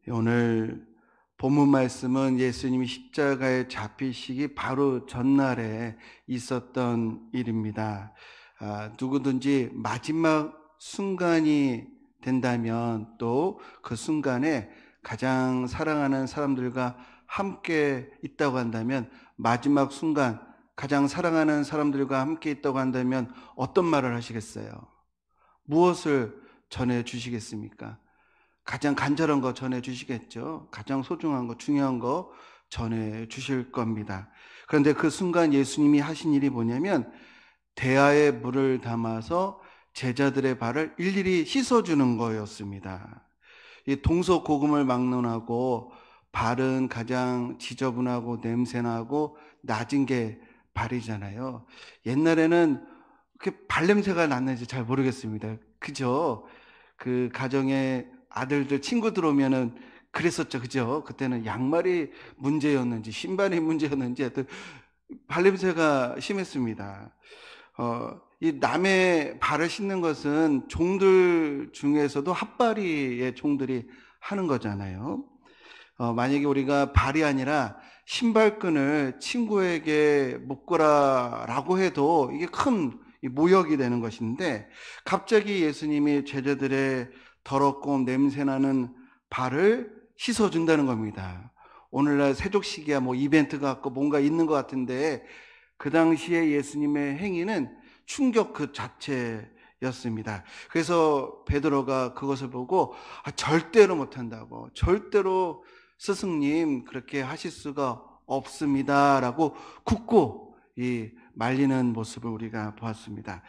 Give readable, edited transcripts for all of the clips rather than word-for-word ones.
오늘 본문 말씀은 예수님이 십자가에 잡히시기 바로 전날에 있었던 일입니다. 누구든지 마지막 순간이 된다면 또 그 순간에 가장 사랑하는 사람들과 함께 있다고 한다면, 마지막 순간 가장 사랑하는 사람들과 함께 있다고 한다면 어떤 말을 하시겠어요? 무엇을 전해 주시겠습니까? 가장 간절한 거 전해 주시겠죠. 가장 소중한 거, 중요한 거 전해 주실 겁니다. 그런데 그 순간 예수님이 하신 일이 뭐냐면, 대야에 물을 담아서 제자들의 발을 일일이 씻어주는 거였습니다. 이 동서고금을 막론하고 발은 가장 지저분하고 냄새나고 낮은 게 발이잖아요. 옛날에는 그렇게 발냄새가 났는지 잘 모르겠습니다. 그죠? 그 가정에 아들들 친구들 오면은 그랬었죠. 그죠? 그때는 양말이 문제였는지 신발이 문제였는지 하여튼 발냄새가 심했습니다. 이 남의 발을 씻는 것은 종들 중에서도 핫바리의 종들이 하는 거잖아요. 만약에 우리가 발이 아니라 신발끈을 친구에게 묶으라라고 해도 이게 큰 모욕이 되는 것인데, 갑자기 예수님이 제자들의 더럽고 냄새나는 발을 씻어준다는 겁니다. 오늘날 세족식이야 뭐 이벤트 같고 뭔가 있는 것 같은데, 그 당시에 예수님의 행위는 충격 그 자체였습니다. 그래서 베드로가 그것을 보고 절대로 못한다고, 절대로 스승님 그렇게 하실 수가 없습니다 라고 굳고 말리는 모습을 우리가 보았습니다.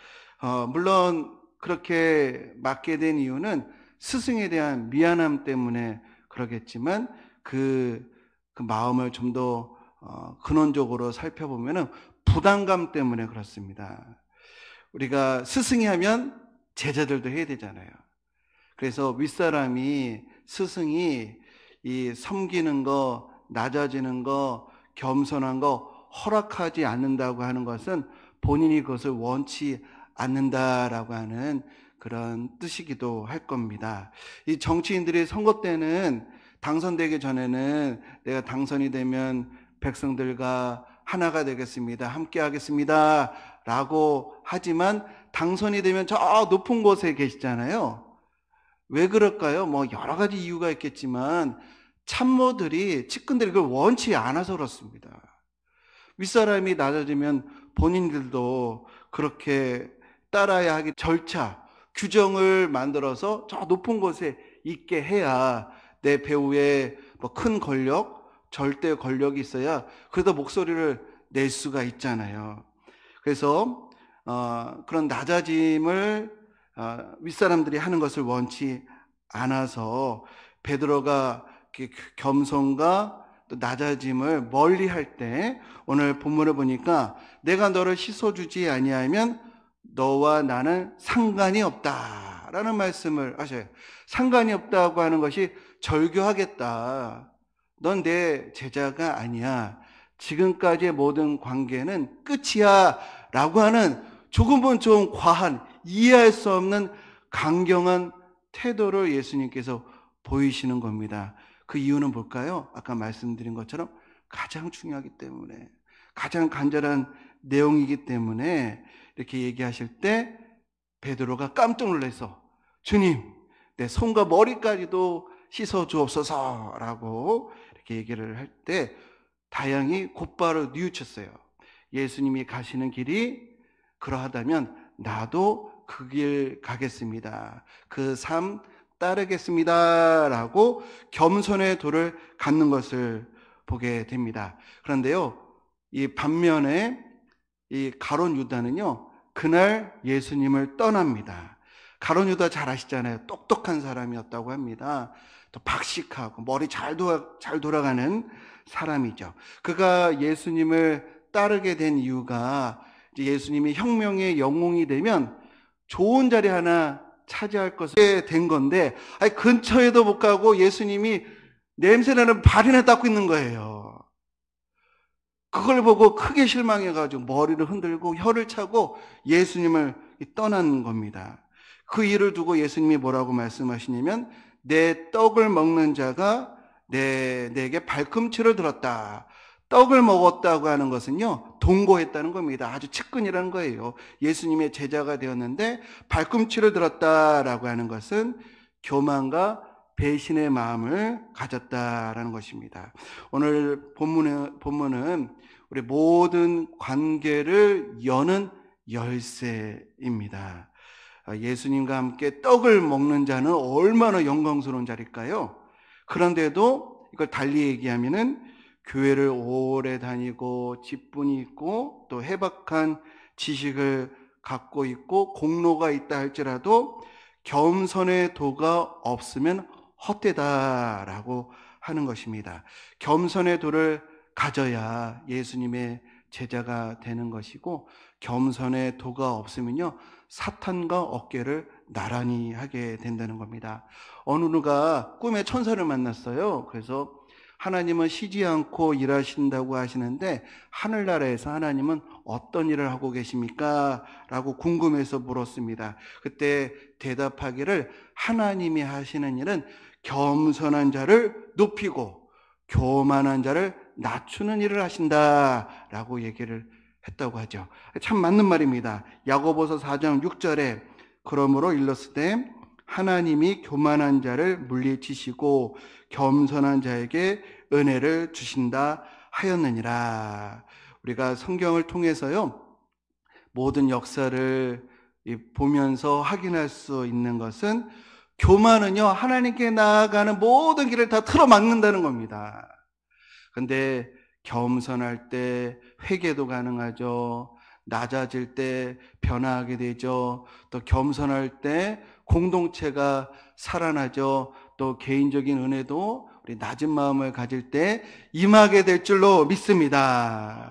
물론 그렇게 맞게 된 이유는 스승에 대한 미안함 때문에 그러겠지만, 그 마음을 좀 더 근원적으로 살펴보면 부담감 때문에 그렇습니다. 우리가 스승이 하면 제자들도 해야 되잖아요. 그래서 윗사람이, 스승이 이 섬기는 거, 낮아지는 거, 겸손한 거 허락하지 않는다고 하는 것은 본인이 그것을 원치 않는다라고 하는 그런 뜻이기도 할 겁니다. 이 정치인들이 선거 때는, 당선되기 전에는 내가 당선이 되면 백성들과 하나가 되겠습니다, 함께 하겠습니다 라고 하지만, 당선이 되면 저 높은 곳에 계시잖아요. 왜 그럴까요? 뭐 여러 가지 이유가 있겠지만 참모들이, 측근들이 그걸 원치 않아서 그렇습니다. 윗사람이 낮아지면 본인들도 그렇게 따라야 하기 절차, 규정을 만들어서 저 높은 곳에 있게 해야 내 배후에 뭐 큰 권력, 절대 권력이 있어야 그래도 목소리를 낼 수가 있잖아요. 그래서 그런 낮아짐을 윗사람들이 하는 것을 원치 않아서 베드로가 겸손과 또 낮아짐을 멀리할 때, 오늘 본문을 보니까 내가 너를 씻어주지 아니하면 너와 나는 상관이 없다라는 말씀을 하셔요. 상관이 없다고 하는 것이 절교하겠다, 넌 내 제자가 아니야, 지금까지의 모든 관계는 끝이야 라고 하는 조금은 좀 과한, 이해할 수 없는 강경한 태도를 예수님께서 보이시는 겁니다. 그 이유는 뭘까요? 아까 말씀드린 것처럼 가장 중요하기 때문에, 가장 간절한 내용이기 때문에 이렇게 얘기하실 때 베드로가 깜짝 놀라서 주님, 내 손과 머리까지도 씻어 주옵소서라고 이렇게 얘기를 할 때 다행히 곧바로 뉘우쳤어요. 예수님이 가시는 길이 그러하다면 나도 그 길 가겠습니다, 그 삶 따르겠습니다 라고 겸손의 도를 갖는 것을 보게 됩니다. 그런데요, 이 반면에 이 가룟 유다는요, 그날 예수님을 떠납니다. 가룟 유다 잘 아시잖아요. 똑똑한 사람이었다고 합니다. 또 박식하고 머리 잘 돌아가는 사람이죠. 그가 예수님을 따르게 된 이유가, 예수님이 혁명의 영웅이 되면 좋은 자리 하나 차지할 것을 된 건데, 근처에도 못 가고 예수님이 냄새나는 발이나 닦고 있는 거예요. 그걸 보고 크게 실망해가지고 머리를 흔들고 혀를 차고 예수님을 떠난 겁니다. 그 일을 두고 예수님이 뭐라고 말씀하시냐면, 내 떡을 먹는 자가 내게 발꿈치를 들었다. 떡을 먹었다고 하는 것은요, 동거했다는 겁니다. 아주 측근이라는 거예요. 예수님의 제자가 되었는데 발꿈치를 들었다라고 하는 것은 교만과 배신의 마음을 가졌다라는 것입니다. 오늘 본문은 우리 모든 관계를 여는 열쇠입니다. 예수님과 함께 떡을 먹는 자는 얼마나 영광스러운 자리일까요? 그런데도 이걸 달리 얘기하면은 교회를 오래 다니고 직분이 있고 또 해박한 지식을 갖고 있고 공로가 있다 할지라도 겸손의 도가 없으면 헛되다라고 하는 것입니다. 겸손의 도를 가져야 예수님의 제자가 되는 것이고, 겸손의 도가 없으면요, 사탄과 어깨를 나란히 하게 된다는 겁니다. 어느 누가 꿈에 천사를 만났어요. 그래서 하나님은 쉬지 않고 일하신다고 하시는데 하늘나라에서 하나님은 어떤 일을 하고 계십니까? 라고 궁금해서 물었습니다. 그때 대답하기를, 하나님이 하시는 일은 겸손한 자를 높이고 교만한 자를 낮추는 일을 하신다라고 얘기를 했다고 하죠. 참 맞는 말입니다. 야고보서 4장 6절에 그러므로 일렀으되 하나님이 교만한 자를 물리치시고 겸손한 자에게 은혜를 주신다 하였느니라. 우리가 성경을 통해서요, 모든 역사를 보면서 확인할 수 있는 것은 교만은요, 하나님께 나아가는 모든 길을 다 틀어막는다는 겁니다. 근데 겸손할 때 회개도 가능하죠. 낮아질 때 변화하게 되죠. 또 겸손할 때 공동체가 살아나죠. 또 개인적인 은혜도 우리 낮은 마음을 가질 때 임하게 될 줄로 믿습니다.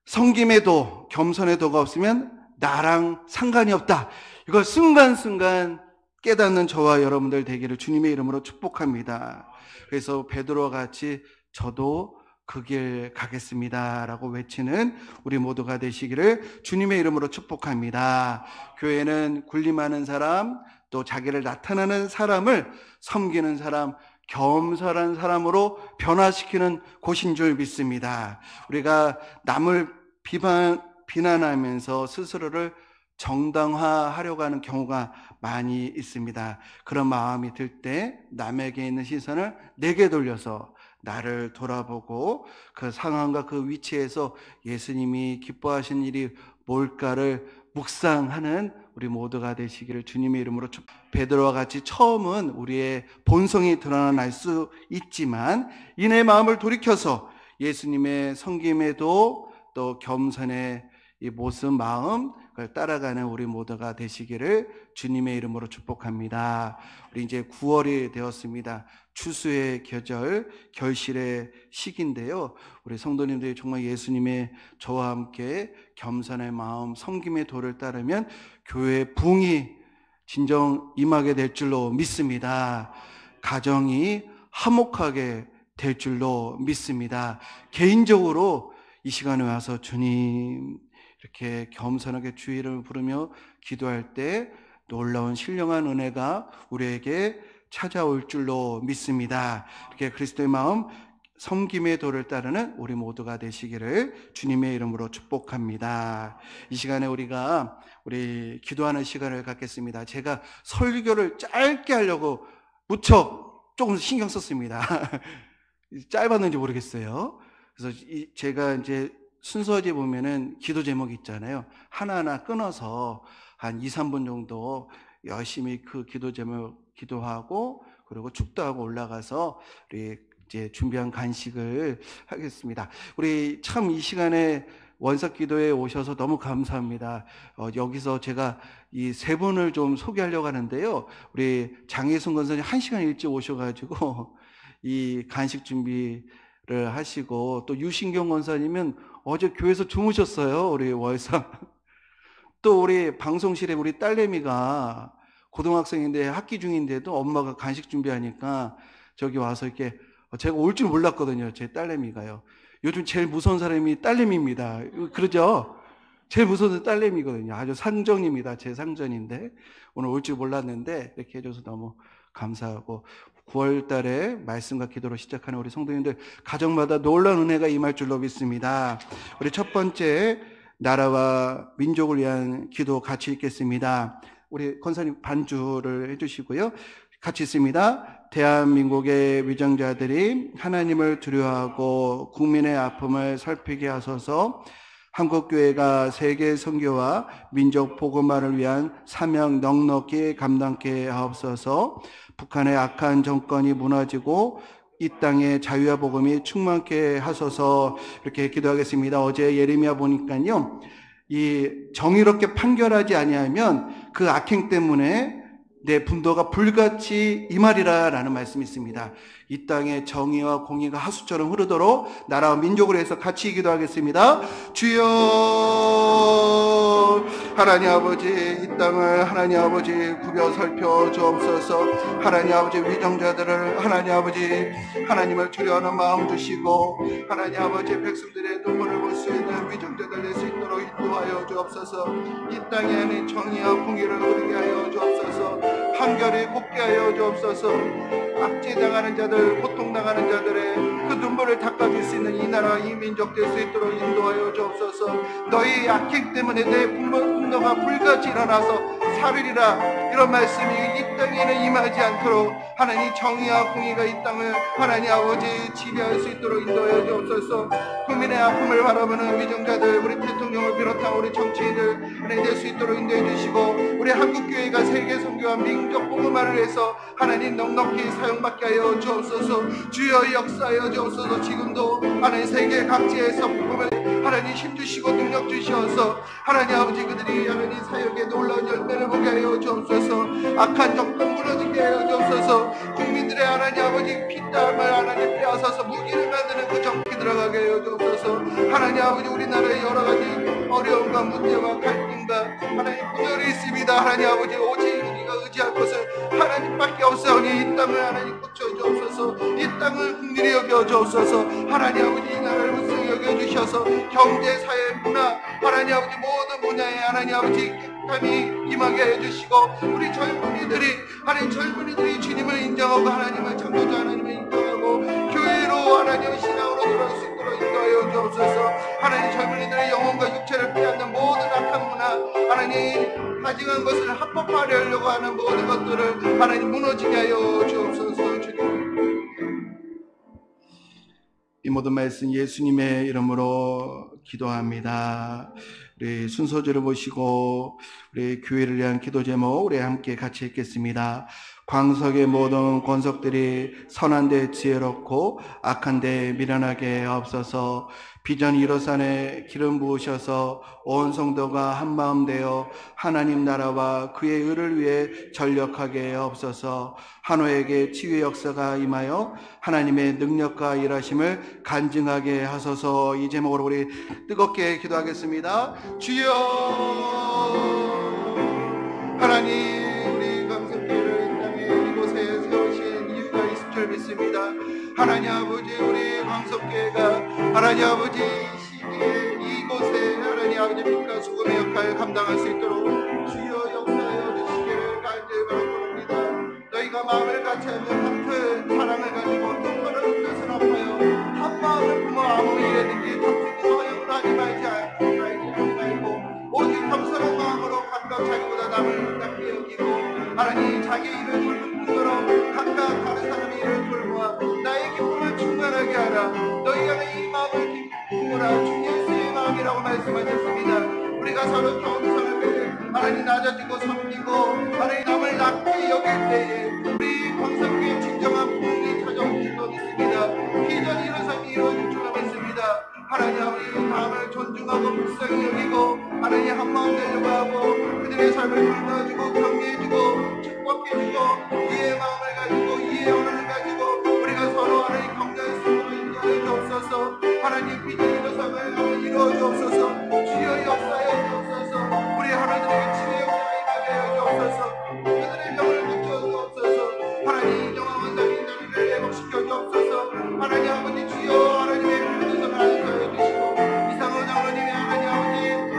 섬김의 도, 겸손의 도가 없으면 나랑 상관이 없다. 이걸 순간순간 깨닫는 저와 여러분들 되기를 주님의 이름으로 축복합니다. 그래서 베드로와 같이 저도 그 길 가겠습니다 라고 외치는 우리 모두가 되시기를 주님의 이름으로 축복합니다. 교회는 군림하는 사람, 또 자기를 나타내는 사람을 섬기는 사람, 겸손한 사람으로 변화시키는 곳인 줄 믿습니다. 우리가 남을 비난하면서 스스로를 정당화하려고 하는 경우가 많이 있습니다. 그런 마음이 들 때 남에게 있는 시선을 내게 돌려서 나를 돌아보고 그 상황과 그 위치에서 예수님이 기뻐하신 일이 뭘까를 묵상하는 우리 모두가 되시기를 주님의 이름으로 베드로와 같이 처음은 우리의 본성이 드러날 수 있지만 이내 마음을 돌이켜서 예수님의 섬김에도 또 겸손의 이 모습, 마음, 그걸 따라가는 우리 모두가 되시기를 주님의 이름으로 축복합니다. 우리 이제 9월이 되었습니다. 추수의 계절, 결실의 시기인데요. 우리 성도님들이 정말 예수님의 저와 함께 겸손의 마음, 섬김의 도를 따르면 교회의 부흥이 진정 임하게 될 줄로 믿습니다. 가정이 화목하게 될 줄로 믿습니다. 개인적으로 이 시간에 와서 주님 이렇게 겸손하게 주의 이름을 부르며 기도할 때 놀라운 신령한 은혜가 우리에게 찾아올 줄로 믿습니다. 이렇게 그리스도의 마음, 섬김의 도를 따르는 우리 모두가 되시기를 주님의 이름으로 축복합니다. 이 시간에 우리 기도하는 시간을 갖겠습니다. 제가 설교를 짧게 하려고 무척 조금 신경 썼습니다. 짧았는지 모르겠어요. 그래서 제가 이제 순서지 보면은 기도 제목이 있잖아요. 하나하나 끊어서 한 2, 3분 정도 열심히 그 기도 제목 기도하고 그리고 축도하고 올라가서 우리 이제 준비한 간식을 하겠습니다. 우리 참 이 시간에 원석 기도에 오셔서 너무 감사합니다. 여기서 제가 이 세 분을 좀 소개하려고 하는데요. 우리 장혜순 권사님 1시간 일찍 오셔가지고 이 간식 준비를 하시고, 또 유신경 권사님은 어제 교회에서 주무셨어요. 우리 월상. 또 우리 방송실에 우리 딸내미가 고등학생인데 학기 중인데도 엄마가 간식 준비하니까 저기 와서 이렇게, 제가 올 줄 몰랐거든요. 제 딸내미가요. 요즘 제일 무서운 사람이 딸내미입니다. 그러죠? 제일 무서운 딸내미거든요. 아주 상전입니다. 제 상전인데 오늘 올 줄 몰랐는데 이렇게 해줘서 너무 감사하고 9월 달에 말씀과 기도로 시작하는 우리 성도님들 가정마다 놀라운 은혜가 임할 줄로 믿습니다. 우리 첫 번째 나라와 민족을 위한 기도 같이 읽겠습니다. 우리 권사님 반주를 해주시고요. 같이 있습니다. 대한민국의 위정자들이 하나님을 두려워하고 국민의 아픔을 살피게 하소서. 한국교회가 세계 선교와 민족 복음화를 위한 사명 넉넉히 감당케 하옵소서. 북한의 악한 정권이 무너지고 이 땅에 자유와 복음이 충만케 하소서. 이렇게 기도하겠습니다. 어제 예레미야 보니까요, 이 정의롭게 판결하지 아니하면 그 악행 때문에 내 분노가 불같이 임하리라 라는 말씀이 있습니다. 이 땅에 정의와 공의가 하수처럼 흐르도록 나라와 민족을 위해서 같이 기도하겠습니다. 주여 하나님 아버지, 이 땅을 하나님 아버지 구벼 살펴 주옵소서. 하나님 아버지 위정자들을 하나님 아버지 하나님을 두려워하는 마음 주시고, 하나님 아버지 백성들의 눈물을 볼 수 있는 위정자들 될 수 있도록 인도하여 주옵소서. 이 땅에 있는 정의와 공의를 누리게 하여 주옵소서. 판결이 곱게 하여 주옵소서. 압제당하는 자들, 고통당하는 자들의 그 눈물을 닦아줄 수 있는 이 나라, 이 민족 될 수 있도록 인도하여 주옵소서. 너희 악행 때문에 내 분노가 불같이 일어나서 살으리라, 이런 말씀이 이 땅에는 임하지 않도록 하나님 정의와 공의가 이 땅을 하나님 아버지 지배할 수 있도록 인도하여 주옵소서. 국민의 아픔을 바라보는 위정자들, 우리 대통령을 비롯한 우리 정치인들 하나님 될 수 있도록 인도해 주시고, 우리 한국교회가 세계 선교와 민족 복음화를 위해서 하나님 넉넉히 사용받게 하여 주옵소서. 주여 역사하여 주옵소서. 지금도 하나님 세계 각지에서 복음을 하나님 힘주시고 능력 주시어서 하나님 아버지 그들이 하나님 사역에 놀라운 열매를 보게 하여 주옵소서. 악한 정권 무너지게 하여 주옵소서. 국민들의 하나님 아버지 피땀을 하나님 빼앗아서 무기를 만드는 그 정치 들어가게 하여 주옵소서. 하나님 아버지 우리나라의 여러 가지 어려움과 문제와 갈등과 하나님 분열이 있습니다. 하나님 아버지 오직 우리가 의지할 것은 하나님밖에 없사오니 이 땅을 하나님 고쳐주옵소서. 이 땅을 국민이 여겨주옵소서. 하나님 아버지 이 나라를 무쌍히 여겨주셔서 경제, 사회, 문화 하나님 아버지 모든 분야에 하나님 아버지 감히 임하게 해주시고, 우리 젊은이들이 하나님 젊은이들이 주님을 인정하고 하나님을 창조자 하나님을 인정하고 교회로 하나님의 신앙으로 돌아올 수 있도록 인도하여 주옵소서. 하나님 젊은이들의 영혼과 육체를 빼앗는 모든 악한 문화, 하나님 가증한 것을 합법화하려고 하는 모든 것들을 하나님 무너지게 하여 주옵소서. 주님, 이 모든 말씀 예수님의 이름으로 기도합니다. 우리 순서주를 모시고 우리 교회를 위한 기도 제목 우리 함께 같이 읽겠습니다. 광석의 모든 권석들이 선한 데 지혜롭고 악한 데 미련하게 하옵소서. 비전 1호산에 기름 부으셔서 온 성도가 한마음 되어 하나님 나라와 그의 의를 위해 전력하게 하옵소서. 한호에게 치유의 역사가 임하여 하나님의 능력과 일하심을 간증하게 하소서. 이 제목으로 우리 뜨겁게 기도하겠습니다. 주여 하나님, 우리 광석교회를 땅에 이곳에 세우신 이유가 있을 줄 믿습니다. 하나님 아버지 우리 광석교회가 하나님 아버지 시기에 이곳에 하나님 아버지 빛과 소금의 역할을 감당할 수 있도록 주여 역사하여 주시기를 간절히 바랍니다. 너희가 마음을 같이 하며 같은 사랑을 가지고 똑바른 뜻을 합하여 한 마음을 품어 아무 일에든지 다투고 허영을 하지 말고 오직 겸손한 마음으로 각각 자기보다 남을 낫게 여기고 하나님 자기 일을 돌볼 뿐더러 각각 다른 사람의 일을 돌보아 나의 기쁨을 충만하게 하라. 너희가 이 마음을 기쁘라 주 예수의 마음이라고 말씀하셨습니다. 우리가 서로 겸손하게 하나님 낮아지고 섬기고 하나님 남을 낮게 여길 때에 우리 광석교회 진정한 부흥이 찾아올 줄로 믿습니다. 비전 1호선이 이루어질 줄로 믿습니다. 하나님 아버지 마음을 존중하고 불쌍히 여기고 하나님 한마음 되려고 하고 그들의 삶을 돌봐주고 격려해주고 축복해주고 이해의 마음을 가지고 이해의 언어를 가지고 우리가 서로 하나님 격려할 수 있도록 인도하여 주옵소서. 하나님 비전 1호선을 이루어 주옵소서. 주여 역사하여 주옵소서. 우리 하나님에게 치유의 역사가 임하게 하여 주옵소서. 그들의 병을 고쳐 주옵소서. 하나님 인정한 원상인 자리를 회복시켜 주옵소서. 하나님 아버지 주여 하나님의 편에서 안수하여 주시고 이상호 장로님의 하나님 아버지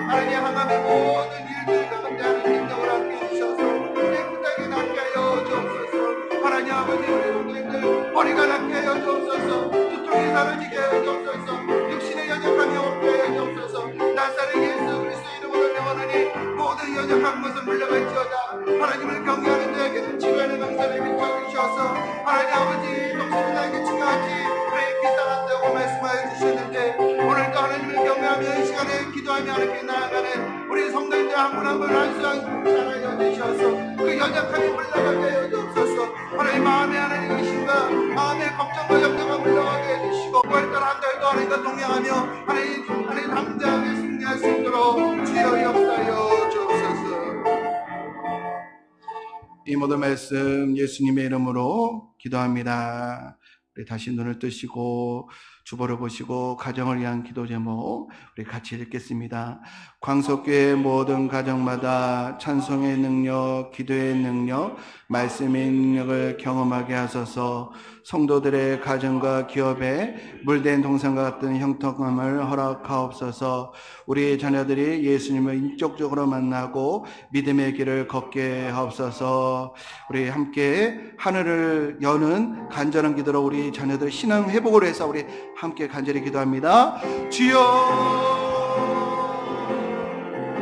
하나님 항암의 모든 일들 가운데 하나님 능력을 함께 주셔서 깨끗하게 낫게 하여 주옵소서. 머리가 낫게 하여 주옵소서. 두통이 사라지게 하여 주옵소서. 육신의 연약함이 없게 하여 주옵소서. 나사렛 예수 그리스도 이름으로 명하노니 모든 연약한 것을 물러갈지어다. 하나님을 경외하는 자에게는 치료하는 강산을 비춰주셔서 하나님 아버지 동생이 나에게 치료하지 그의 비상한다고 말씀하여 주셨는데, 오늘도 하나님을 경외하며 이 시간에 기도하며 하나님께 나아가는 우리 성도님들 한 분 한 분 안수한 사랑하여 주셔서 그 연약함이 물러가게 하여 주옵소서. 하나님 마음에 하나님 의심과 마음의 걱정과 염려가 물러가게 해주시고 9월달 한 달도 하나님과 동행하며 하나님 담대하게 승리할 수 있도록 주여 역사하여 주옵소서. 이 모든 말씀 예수님의 이름으로 기도합니다. 우리 다시 눈을 뜨시고 주보를 보시고 가정을 위한 기도 제목 우리 같이 읽겠습니다. 광석교회 모든 가정마다 찬송의 능력, 기도의 능력, 말씀의 능력을 경험하게 하소서. 성도들의 가정과 기업에 물된 동산과 같은 형통함을 허락하옵소서. 우리 자녀들이 예수님을 인격적으로 만나고 믿음의 길을 걷게 하옵소서. 우리 함께 하늘을 여는 간절한 기도로 우리 자녀들 신앙 회복을 해서 우리 함께 간절히 기도합니다. 주여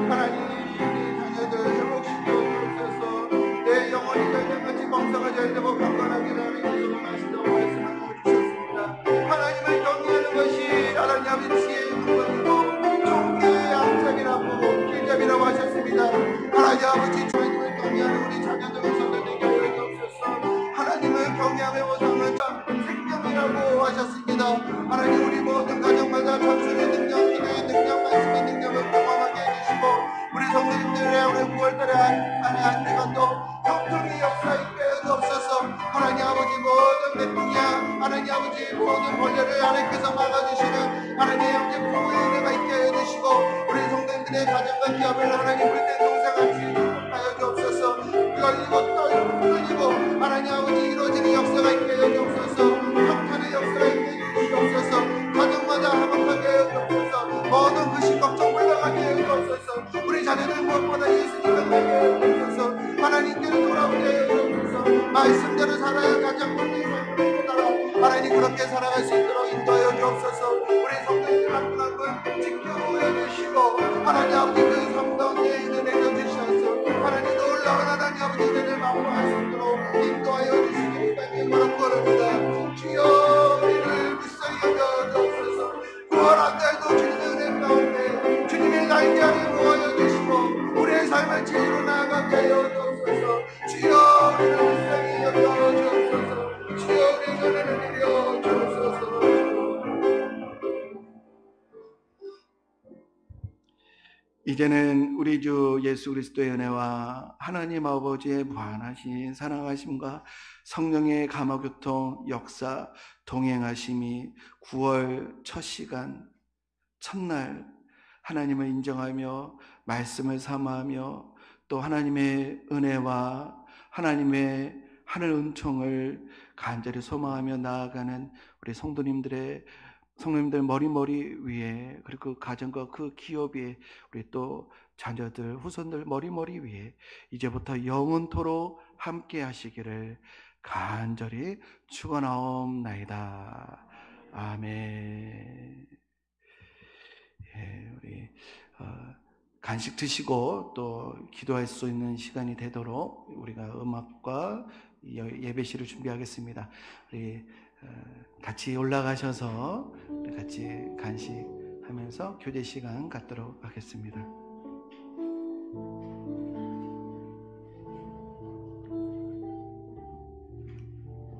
하나님, 우리 자녀들 회복시켜 주옵소서. 내 영혼이 열량같이 건강하게 되고 강건하게 하나님께서 원하신다고 말씀하고 주셨습니다. 하나님을 경외하는 것이 하나님 아버지의 근본이고 종교의 양착이라고 길잡이라고 하셨습니다. 하나님 아버지 하나님을 경외하는 우리 자녀들 성도들에게 보여주옵소서. 하나님을 경외하며 보상은 생명이라고 하셨습니다. 하나님 우리 모든 가정마다 참수의 능력, 기도의 능력, 말씀의 능력을 경험하게 해주시고 우리 성도님들의 우리 9월달에 안에 한 주간도 형통의 역사 있게 해주옵소서. 하나님 아버지 모든 배통이야 하나님 아버지 모든 권력을 하나님께서 막아주시는 하나님의 영적 부모의 은혜가 있게 해주시고 우리 성도님들의 가정과 기업을 하나님 물된 동상같이 하여 주옵소서. 열리고 또 풀리고 하나님 아버지 이루어지는 역사가 있게 해주옵소서. 형탄의 역사가 있게 해주옵소서. 가정마다 화목하게 해주옵소서. 모든 근심 걱정 물러가게 해주옵소서. 우리 자녀들 무엇보다 예수님을 알게 해주옵소서. 하나님께로 돌아오게 해주옵소서. 말씀대로 살아야 가장 본인의 삶을 따라 하나님 그렇게 살아갈 수 있도록 인도하여 주옵소서. 우리 성도님들 한 분 한 분 지켜보여 주시고 하나님 아버지 그 삶 가운데 있는 내려주셔서 하나님 놀라운 하나님 아버지 은혜를 맛보할 수 있도록 인도하여 주시기를 간절히 바랍니다. 주여 우리를 불쌍히 여겨 주옵소서. 9월 한 달도 주님의 은혜 가운데 주님의 날개 아래 모아여 주시고 우리의 삶을 지혜로 나아가게 하여 주옵소서. 주여 우리를 불쌍히 여겨 주옵소서. 주여 우리의 은혜를 내려 주옵소서. 이제는 우리 주 예수 그리스도의 은혜와 하나님 아버지의 무한하신 사랑하심과 성령의 감화교통 역사 동행하심이 9월 첫 시간 첫날 하나님을 인정하며 말씀을 사모하며 또 하나님의 은혜와 하나님의 하늘 은총을 간절히 소망하며 나아가는 우리 성도님들 머리 위에 그리고 그 가정과 그 기업 위에 우리 또 자녀들 후손들 머리 위에 이제부터 영원토록 함께 하시기를 간절히 축원하옵나이다. 아멘. 예, 우리 간식 드시고 또 기도할 수 있는 시간이 되도록 우리가 음악과 예배시를 준비하겠습니다. 우리 같이 올라가셔서 우리 같이 간식하면서 교제 시간 갖도록 하겠습니다.